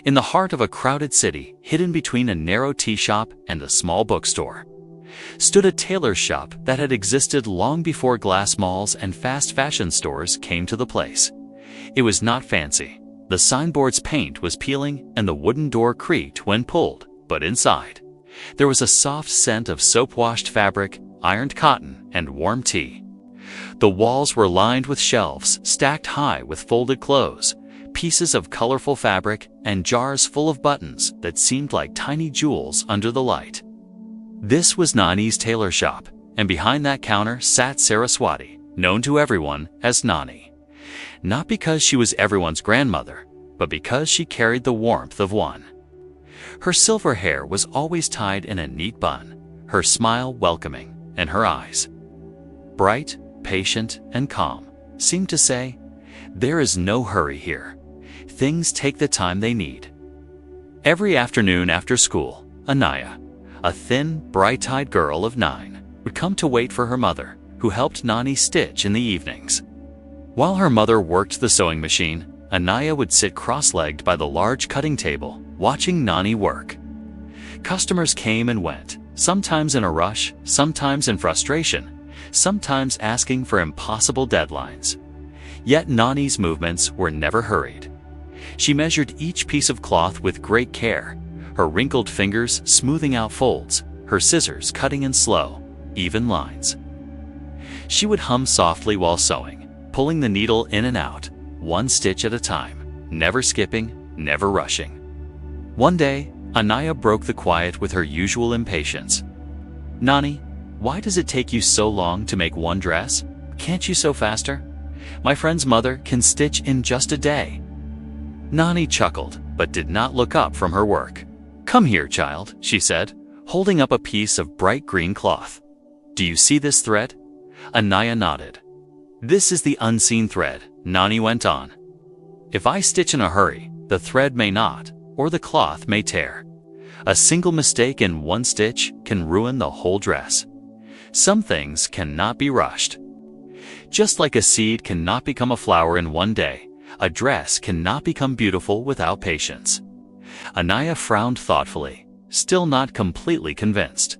In the heart of a crowded city, hidden between a narrow tea shop and a small bookstore, stood a tailor's shop that had existed long before glass malls and fast fashion stores came to the place. It was not fancy. The signboard's paint was peeling and the wooden door creaked when pulled, but inside, there was a soft scent of soap-washed fabric, ironed cotton, and warm tea. The walls were lined with shelves stacked high with folded clothes, pieces of colorful fabric, and jars full of buttons that seemed like tiny jewels under the light. This was Nani's tailor shop, and behind that counter sat Saraswati, known to everyone as Nani. Not because she was everyone's grandmother, but because she carried the warmth of one. Her silver hair was always tied in a neat bun, her smile welcoming, and her eyes, bright, patient, and calm, seemed to say, "There is no hurry here. Things take the time they need." Every afternoon after school, Anaya, a thin, bright-eyed girl of 9, would come to wait for her mother, who helped Nani stitch in the evenings. While her mother worked the sewing machine, Anaya would sit cross-legged by the large cutting table, watching Nani work. Customers came and went, sometimes in a rush, sometimes in frustration, sometimes asking for impossible deadlines. Yet Nani's movements were never hurried. She measured each piece of cloth with great care, her wrinkled fingers smoothing out folds, her scissors cutting in slow, even lines. She would hum softly while sewing, pulling the needle in and out, one stitch at a time, never skipping, never rushing. One day, Anaya broke the quiet with her usual impatience. "Nani, why does it take you so long to make one dress? Can't you sew faster? My friend's mother can stitch in just a day." Nani chuckled, but did not look up from her work. "Come here, child," she said, holding up a piece of bright green cloth. "Do you see this thread?" Anaya nodded. "This is the unseen thread," Nani went on. "If I stitch in a hurry, the thread may knot, or the cloth may tear. A single mistake in one stitch can ruin the whole dress. Some things cannot be rushed. Just like a seed cannot become a flower in one day, a dress cannot become beautiful without patience." Anaya frowned thoughtfully, still not completely convinced.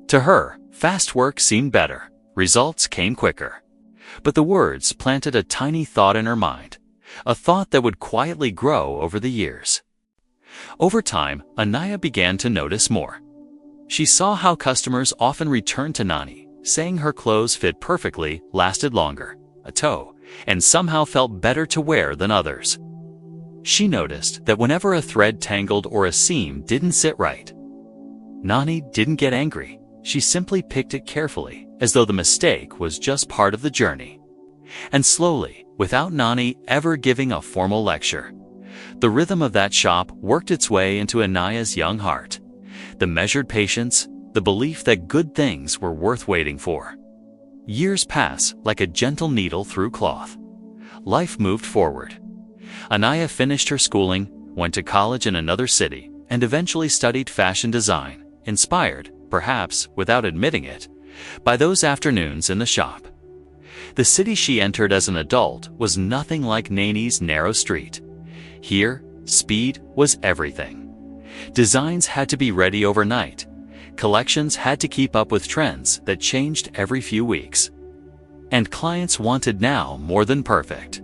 To her, fast work seemed better, results came quicker. But the words planted a tiny thought in her mind, a thought that would quietly grow over the years. Over time, Anaya began to notice more. She saw how customers often returned to Nani, saying her clothes fit perfectly, lasted longer, a toe, and somehow felt better to wear than others. She noticed that whenever a thread tangled or a seam didn't sit right, Nani didn't get angry. She simply picked it carefully, as though the mistake was just part of the journey. And slowly, without Nani ever giving a formal lecture, the rhythm of that shop worked its way into Anaya's young heart. The measured patience, the belief that good things were worth waiting for. Years pass like a gentle needle through cloth. Life moved forward. Anaya finished her schooling, went to college in another city, and eventually studied fashion design, inspired, perhaps without admitting it, by those afternoons in the shop. The city she entered as an adult was nothing like Nani's narrow street. Here, speed was everything. Designs had to be ready overnight. Collections had to keep up with trends that changed every few weeks. And clients wanted now more than perfect.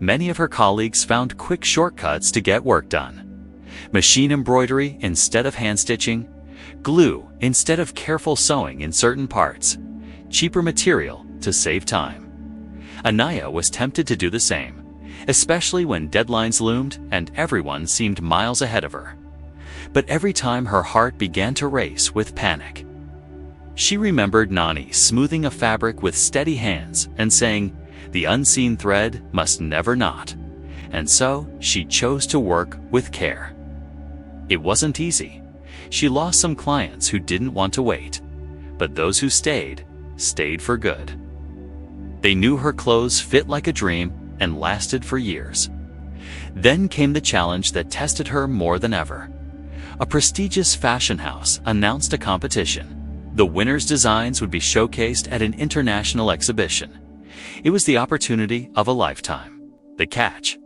Many of her colleagues found quick shortcuts to get work done. Machine embroidery instead of hand stitching, glue instead of careful sewing in certain parts, cheaper material to save time. Anaya was tempted to do the same, especially when deadlines loomed and everyone seemed miles ahead of her. But every time her heart began to race with panic. She remembered Nani smoothing a fabric with steady hands and saying, "The unseen thread must never knot." And so she chose to work with care. It wasn't easy. She lost some clients who didn't want to wait, but those who stayed, stayed for good. They knew her clothes fit like a dream and lasted for years. Then came the challenge that tested her more than ever. A prestigious fashion house announced a competition. The winners' designs would be showcased at an international exhibition. It was the opportunity of a lifetime. The catch: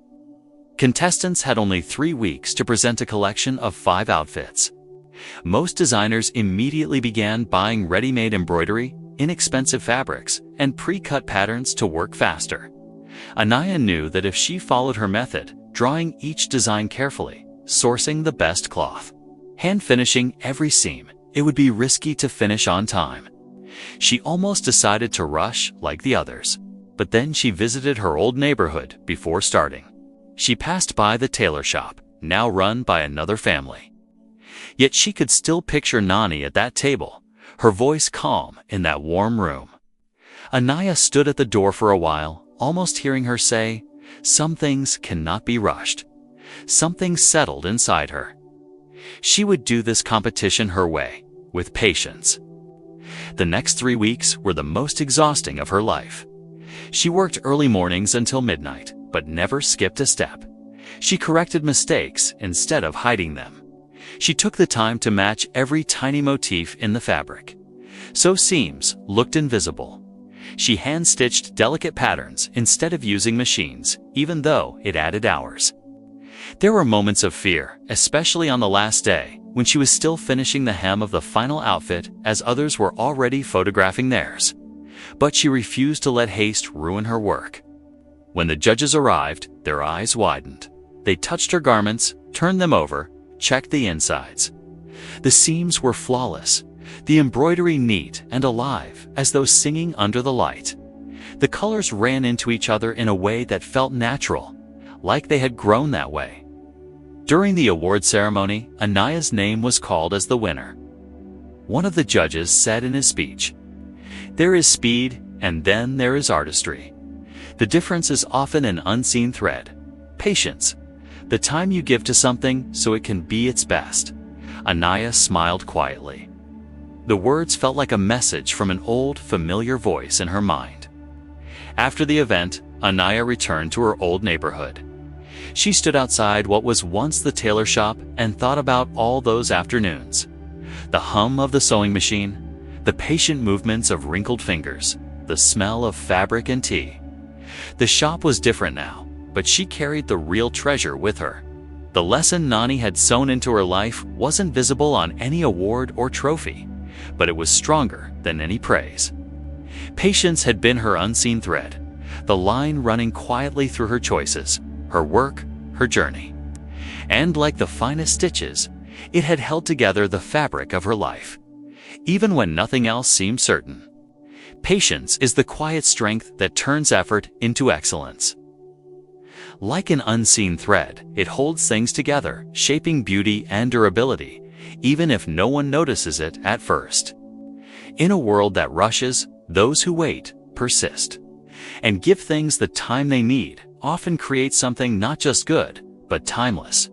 Contestants had only 3 weeks to present a collection of 5 outfits. Most designers immediately began buying ready-made embroidery, inexpensive fabrics, and pre-cut patterns to work faster. Anaya knew that if she followed her method, drawing each design carefully, sourcing the best cloth, hand-finishing every seam, it would be risky to finish on time. She almost decided to rush like the others, but then she visited her old neighborhood before starting. She passed by the tailor shop, now run by another family. Yet she could still picture Nani at that table, her voice calm in that warm room. Anaya stood at the door for a while, almost hearing her say, "Some things cannot be rushed." Something settled inside her. She would do this competition her way, with patience. The next 3 weeks were the most exhausting of her life. She worked early mornings until midnight, but never skipped a step. She corrected mistakes instead of hiding them. She took the time to match every tiny motif in the fabric, so seams looked invisible. She hand-stitched delicate patterns instead of using machines, even though it added hours. There were moments of fear, especially on the last day, when she was still finishing the hem of the final outfit as others were already photographing theirs. But she refused to let haste ruin her work. When the judges arrived, their eyes widened. They touched her garments, turned them over, checked the insides. The seams were flawless, the embroidery neat and alive, as though singing under the light. The colors ran into each other in a way that felt natural, like they had grown that way. During the award ceremony, Anaya's name was called as the winner. One of the judges said in his speech, "There is speed, and then there is artistry. The difference is often an unseen thread. Patience. The time you give to something so it can be its best." Anaya smiled quietly. The words felt like a message from an old, familiar voice in her mind. After the event, Anaya returned to her old neighborhood. She stood outside what was once the tailor shop and thought about all those afternoons. The hum of the sewing machine, the patient movements of wrinkled fingers, the smell of fabric and tea. The shop was different now, but she carried the real treasure with her. The lesson Nani had sewn into her life wasn't visible on any award or trophy, but it was stronger than any praise. Patience had been her unseen thread, the line running quietly through her choices, her work, her journey. And like the finest stitches, it had held together the fabric of her life, even when nothing else seemed certain. Patience is the quiet strength that turns effort into excellence. Like an unseen thread, it holds things together, shaping beauty and durability, even if no one notices it at first. In a world that rushes, those who wait persist, and give things the time they need often create something not just good, but timeless.